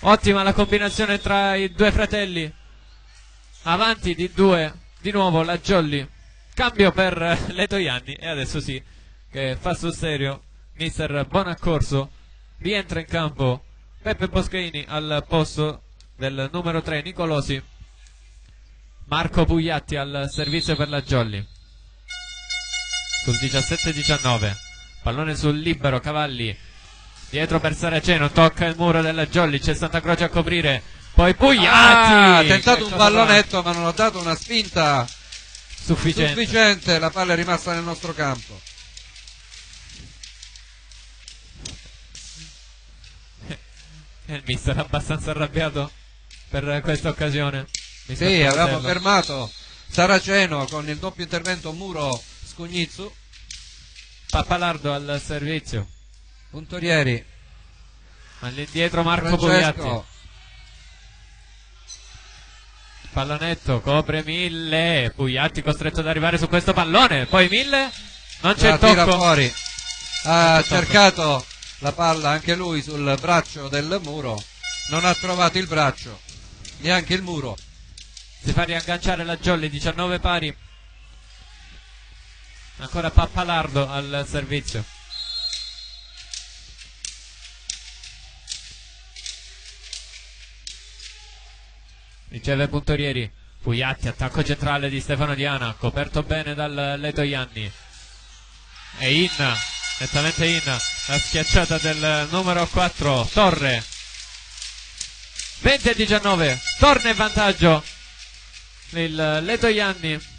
Ottima la combinazione tra i due fratelli. Avanti di 2, di nuovo la Jolly. Cambio per Letojanni e adesso sì, che fa sul serio mister Bonaccorso. Rientra in campo Peppe Boscheini al posto del numero 3 Nicolosi. Marco Pugliatti al servizio per la Jolly. Sul 17-19. Pallone sul libero, Cavalli. Dietro per Saraceno, tocca il muro della Jolly, c'è Santa Croce a coprire. Poi Pugliatti. Ha tentato un pallonetto ma non ha dato una spinta sufficiente. La palla è rimasta nel nostro campo. Il mister abbastanza arrabbiato per questa occasione. Sì, avevamo fermato Saraceno con il doppio intervento Muro-Scugnizzu. Pappalardo al servizio. Puntorieri. All'indietro Marco Francesco. Pugliatti. Pallonetto, copre Mille. Pugliatti costretto ad arrivare su questo pallone. Poi Mille. Non c'è la tocco. Tira fuori. Ha cercato la palla anche lui sul braccio del muro. Non ha trovato il braccio, neanche il muro. Si fa riagganciare la Jolly, 19 pari. Ancora Pappalardo al servizio. Riceve Puntorieri. Pugliatti, attacco centrale di Stefano Diana, coperto bene dal Letojanni. E Inna, nettamente Inna, la schiacciata del numero 4, Torre. 20-19, torna in vantaggio il Letojanni.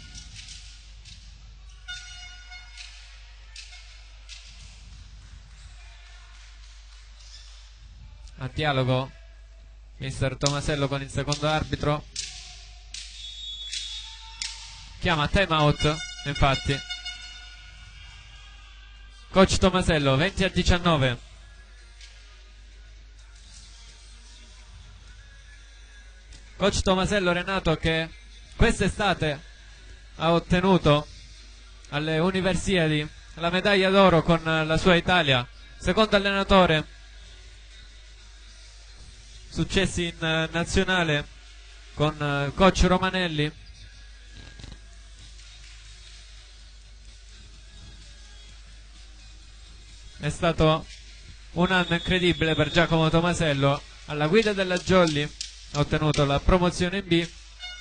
A dialogo mister Tomasello con il secondo arbitro. Chiama time out, infatti. Coach Tomasello, 20-19. Coach Tomasello Renato, che quest'estate ha ottenuto alle Universiadi la medaglia d'oro con la sua Italia, secondo allenatore, successi in nazionale con coach Romanelli. È stato un anno incredibile per Giacomo Tomasello. Alla guida della Jolly ha ottenuto la promozione in B,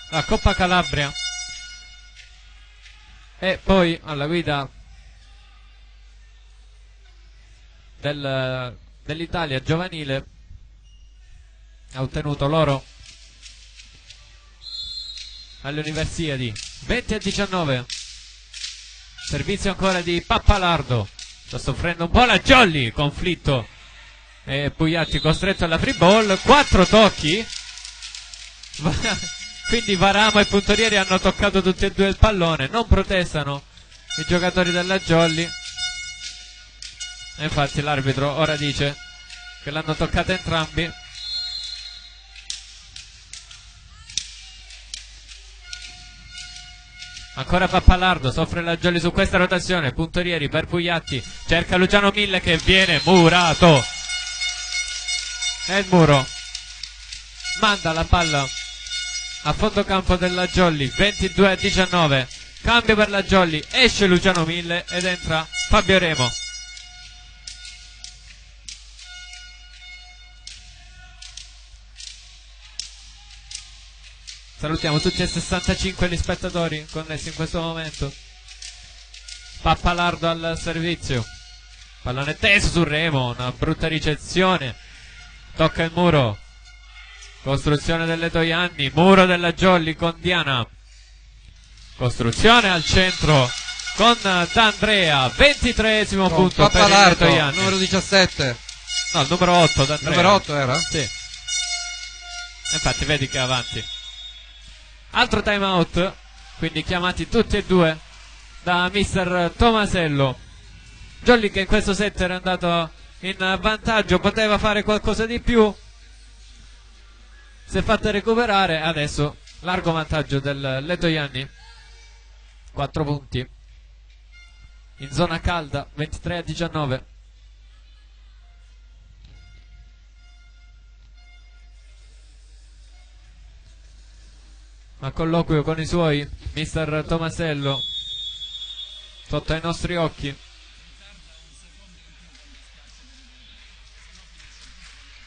la Coppa Calabria, e poi alla guida dell'Italia giovanile ha ottenuto l'oro alle Universiadi. 20-19. Servizio ancora di Pappalardo. Sta soffrendo un po' la Jolly, conflitto, e Pugliatti costretto alla free ball. 4 tocchi. Quindi Varamo e Puntorieri hanno toccato tutti e due il pallone. Non protestano i giocatori della Jolly, e infatti l'arbitro ora dice che l'hanno toccata entrambi. Ancora Pappalardo, soffre la Jolly su questa rotazione. Puntorieri per Pugliatti, cerca Luciano Mille che viene murato, e il muro manda la palla a fondo campo della Jolly. 22-19. Cambio per la Jolly, esce Luciano Mille ed entra Fabio Remo. Salutiamo tutti e 65 gli spettatori connessi in questo momento. Pappalardo al servizio. Pallone teso su Remo, una brutta ricezione. Tocca il muro. Costruzione del Letojanni, muro della Jolly con Diana. Costruzione al centro con D'Andrea. 23esimo punto per il Letojanni. Numero 17. No, il numero 8 Il numero 8 era? Sì. Infatti vedi che è avanti. Altro time out, quindi chiamati tutti e due da mister Tomasello. Jolly, che in questo set era andato in vantaggio, poteva fare qualcosa di più, si è fatta recuperare. Adesso largo vantaggio del Letojanni, 4 punti in zona calda, 23-19. A colloquio con i suoi mister Tomasello, sotto ai nostri occhi.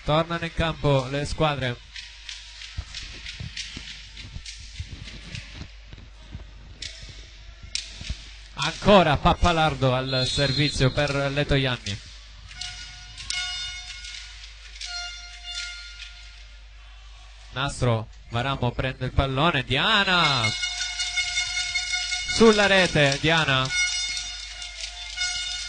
Tornano in campo le squadre. Ancora Pappalardo al servizio per Letojanni. Nastro Maramo prende il pallone. Diana sulla rete. Diana,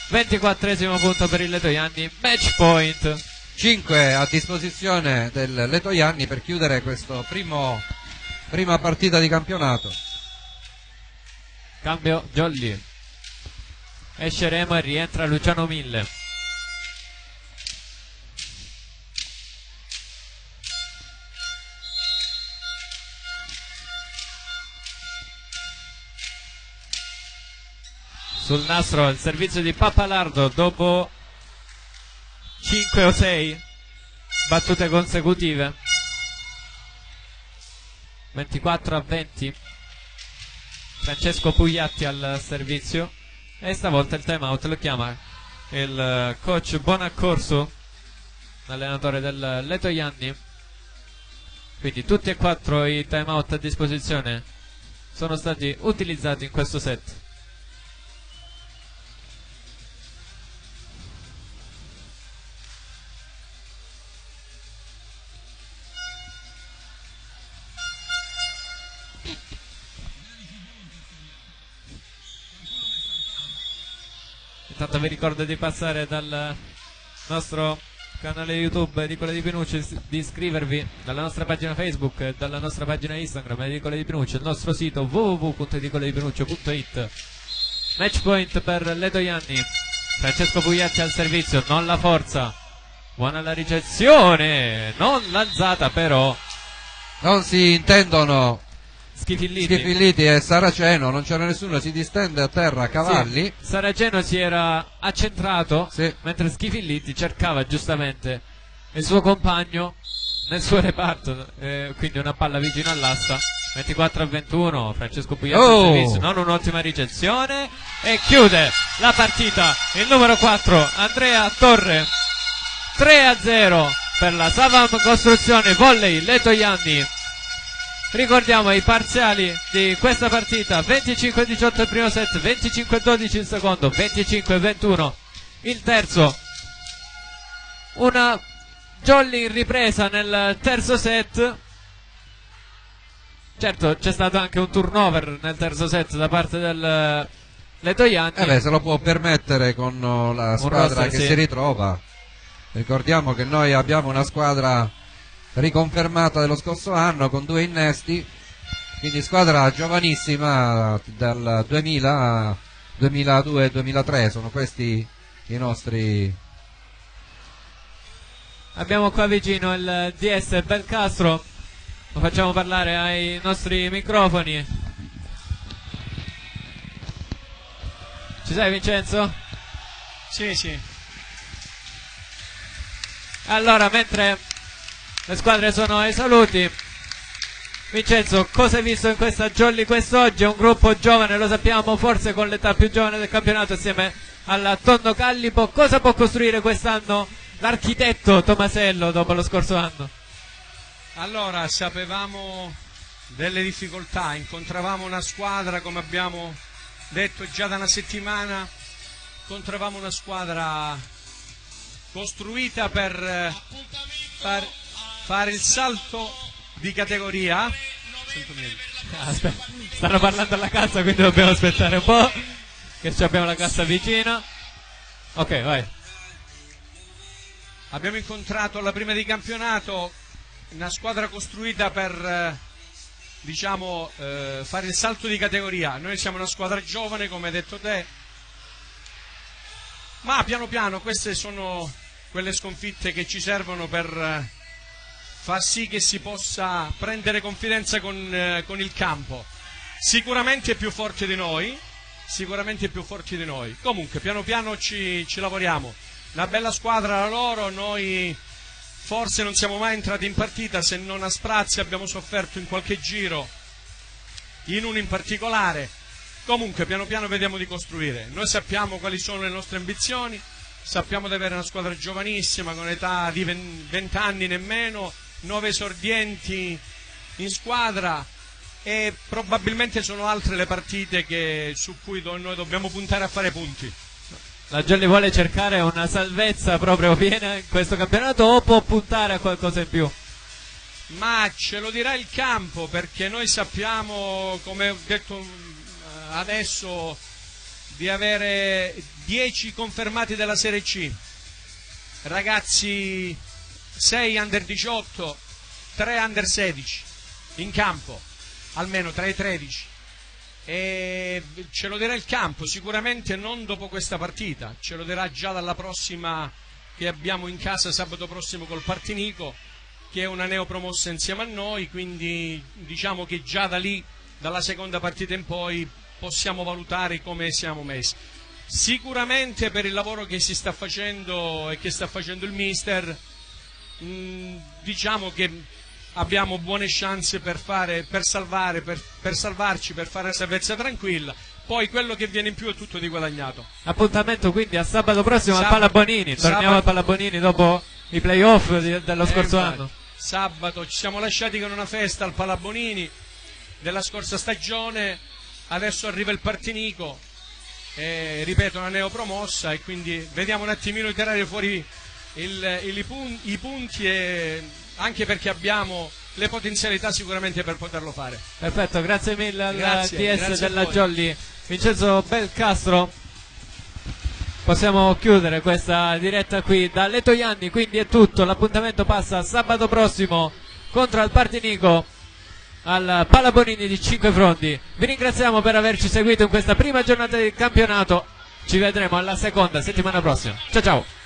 24esimo punto per il Letojanni. Match point. 5 a disposizione del Letojanni per chiudere questo prima partita di campionato. Cambio Jolly. Esce Remo e rientra Luciano Mille. Sul nastro il servizio di Pappalardo dopo 5 o 6 battute consecutive. 24-20. Francesco Pugliatti al servizio e stavolta il time out lo chiama il coach Bonaccorso, allenatore del Letojanni. Quindi tutti e 4 i time out a disposizione sono stati utilizzati in questo set. Intanto vi ricordo di passare dal nostro canale YouTube Edicole di Pinucci, di iscrivervi dalla nostra pagina Facebook e dalla nostra pagina Instagram Edicole di Pinucci, il nostro sito www.edicoledipinucci.it. Match point per Letojanni. Francesco Pugliatti al servizio, non la forza, buona la ricezione, non l'alzata però. Non si intendono Schifilliti e Saraceno, non c'era nessuno, si distende a terra a cavalli. Sì, Saraceno si era accentrato, sì, mentre Schifilliti cercava giustamente il suo compagno nel suo reparto, quindi una palla vicino all'asta. 24-21, Francesco Pugliatti al servizio, non un'ottima ricezione, e chiude la partita il numero 4 Andrea Torre. 3-0 per la Savam Costruzione Volley Letojanni. Ricordiamo i parziali di questa partita: 25-18 il primo set, 25-12 il secondo, 25-21 il terzo. Una jolly in ripresa nel terzo set. Certo, c'è stato anche un turnover nel terzo set da parte del Letojanni. Se lo può permettere con la squadra che si ritrova. Ricordiamo che noi abbiamo una squadra riconfermata dello scorso anno con 2 innesti, quindi squadra giovanissima dal 2000 2002-2003, sono questi i nostri. Abbiamo qua vicino il DS Belcastro, lo facciamo parlare ai nostri microfoni. Ci sei, Vincenzo? Sì. Allora, mentre le squadre sono ai saluti, Vincenzo, cosa hai visto in questa jolly quest'oggi? È un gruppo giovane, lo sappiamo, forse con l'età più giovane del campionato assieme alla Tondo Callipo. Cosa può costruire quest'anno l'architetto Tomasello dopo lo scorso anno? Allora, sapevamo delle difficoltà, incontravamo una squadra, come abbiamo detto già da una settimana, incontravamo una squadra costruita per fare il salto di categoria. Aspetta, stanno parlando alla cassa, quindi dobbiamo aspettare un po', che abbiamo la cassa vicina. Ok, vai. abbiamo incontrato alla prima di campionato una squadra costruita per fare il salto di categoria. Noi siamo una squadra giovane, come hai detto te, ma piano piano queste sono quelle sconfitte che ci servono per far sì che si possa prendere confidenza con il campo. Sicuramente è più forte di noi, comunque piano piano ci lavoriamo. Una bella squadra la loro, noi forse non siamo mai entrati in partita, se non a sprazzi abbiamo sofferto in qualche giro, in uno in particolare. Comunque piano piano vediamo di costruire. Noi sappiamo quali sono le nostre ambizioni, sappiamo di avere una squadra giovanissima con età di 20 anni nemmeno, 9 esordienti in squadra, e probabilmente sono altre le partite su cui noi dobbiamo puntare a fare punti. La Jolly vuole cercare una salvezza proprio piena in questo campionato o può puntare a qualcosa in più? Ma ce lo dirà il campo, perché noi sappiamo, come ho detto adesso, di avere 10 confermati della Serie C, ragazzi 6 under 18, 3 under 16 in campo, almeno tra i 13, e ce lo dirà il campo, sicuramente non dopo questa partita, ce lo dirà già dalla prossima che abbiamo in casa sabato prossimo col Partinico, che è una neopromossa insieme a noi, quindi diciamo che già da lì, dalla seconda partita in poi, possiamo valutare come siamo messi. Sicuramente per il lavoro che si sta facendo e che sta facendo il mister, diciamo che abbiamo buone chance per salvarci, per fare una salvezza tranquilla. Poi quello che viene in più è tutto di guadagnato. Appuntamento quindi a sabato prossimo al Palabonini. Torniamo al Palabonini dopo i playoff dello scorso anno. Sabato ci siamo lasciati con una festa al Palabonini della scorsa stagione, adesso arriva il Partinico, ripeto, una neopromossa, e quindi vediamo un attimino di tirare fuori i punti, e anche perché abbiamo le potenzialità sicuramente per poterlo fare. Perfetto, grazie mille al grazie della Jolly, Vincenzo Belcastro. Possiamo chiudere questa diretta qui da Letojanni, quindi è tutto, l'appuntamento passa sabato prossimo contro il Partinico al Palabonini di Cinquefrondi. Vi ringraziamo per averci seguito in questa prima giornata del campionato, ci vedremo alla seconda settimana prossima. Ciao ciao.